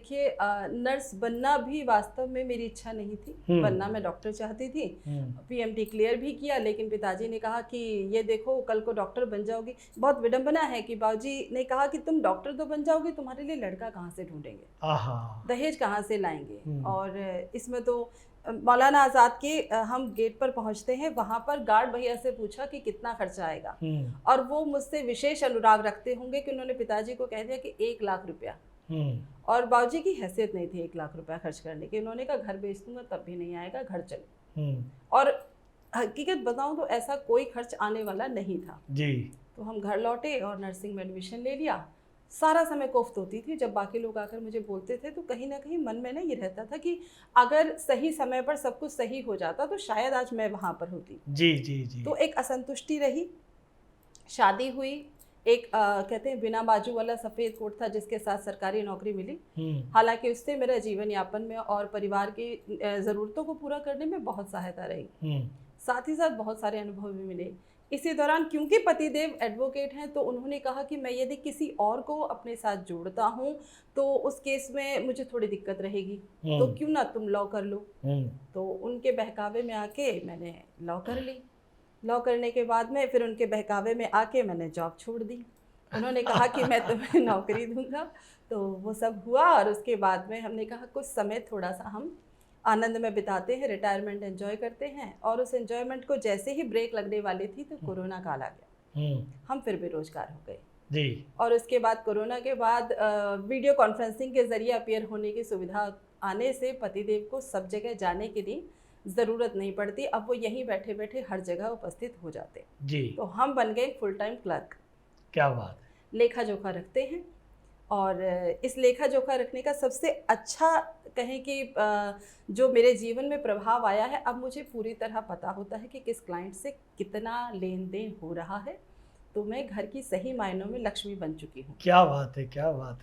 देखिए नर्स बनना भी वास्तव में मेरी इच्छा नहीं थी, बनना मैं डॉक्टर चाहती थी। पीएमटी क्लियर भी किया, लेकिन पिताजी ने कहा कि ये देखो कल को डॉक्टर बन जाओगी। बहुत विडंबना है कि बाबूजी ने कहा कि तुम डॉक्टर तो बन जाओगी, तुम्हारे लिए लड़का कहाँ से ढूंढेंगे, दहेज कहाँ से लाएंगे। और इसमें तो मौलाना आज़ाद के हम गेट पर पहुंचते हैं, वहाँ पर गार्ड भैया से पूछा कि कितना खर्चा आएगा, और वो मुझसे विशेष अनुराग रखते होंगे कि उन्होंने पिताजी को कह दिया कि 1 लाख रुपया। और बाबूजी की हैसियत नहीं थी 1 लाख रुपया खर्च करने की। उन्होंने कहा घर बेच दूंगा तब भी नहीं आएगा, घर चलो। और हकीकत बताऊं तो ऐसा कोई खर्च आने वाला नहीं था जी। तो हम घर लौटे और नर्सिंग में एडमिशन ले लिया। सारा समय कोफ्त होती थी, जब बाकी लोग आकर मुझे बोलते थे तो कहीं ना कहीं मन में ना ये रहता था कि अगर सही समय पर सब कुछ सही हो जाता तो शायद आज मैं वहाँ पर होती। जी जी जी। तो एक असंतुष्टि रही। शादी हुई, एक कहते हैं बिना बाजू वाला सफ़ेद कोट था जिसके साथ सरकारी नौकरी मिली। हालांकि उससे मेरा जीवन यापन में और परिवार की ज़रूरतों को पूरा करने में बहुत सहायता रही। साथ ही साथ बहुत सारे अनुभव भी मिले। इसी दौरान क्योंकि पतिदेव एडवोकेट हैं तो उन्होंने कहा कि मैं यदि किसी और को अपने साथ जोड़ता हूँ तो उस केस में मुझे थोड़ी दिक्कत रहेगी, तो क्यों ना तुम लॉ कर लो। तो उनके बहकावे में आके मैंने लॉ कर ली। लॉ करने के बाद में फिर उनके बहकावे में आके मैंने जॉब छोड़ दी। उन्होंने कहा कि मैं तुम्हें नौकरी दूंगा, तो वो सब हुआ। और उसके बाद में हमने कहा कुछ समय थोड़ा सा हम आनंद में बिताते हैं, रिटायरमेंट एंजॉय करते हैं। और उस एंजॉयमेंट को जैसे ही ब्रेक लगने वाली थी तो कोरोना काल आ गया। हम फिर बेरोजगार हो गए जी। और उसके बाद कोरोना के बाद वीडियो कॉन्फ्रेंसिंग के जरिए अपीयर होने की सुविधा आने से पतिदेव को सब जगह जाने के लिए ज़रूरत नहीं पड़ती। अब वो यहीं बैठे बैठे हर जगह उपस्थित हो जाते जी। तो हम बन गए फुल टाइम क्लर्क। क्या बात है। लेखा जोखा रखते हैं, और इस लेखा जोखा रखने का सबसे अच्छा कहें कि जो मेरे जीवन में प्रभाव आया है, अब मुझे पूरी तरह पता होता है कि किस क्लाइंट से कितना लेन देन हो रहा है। तो मैं घर की सही मायनों में लक्ष्मी बन चुकी हूँ। क्या बात है, क्या बात है।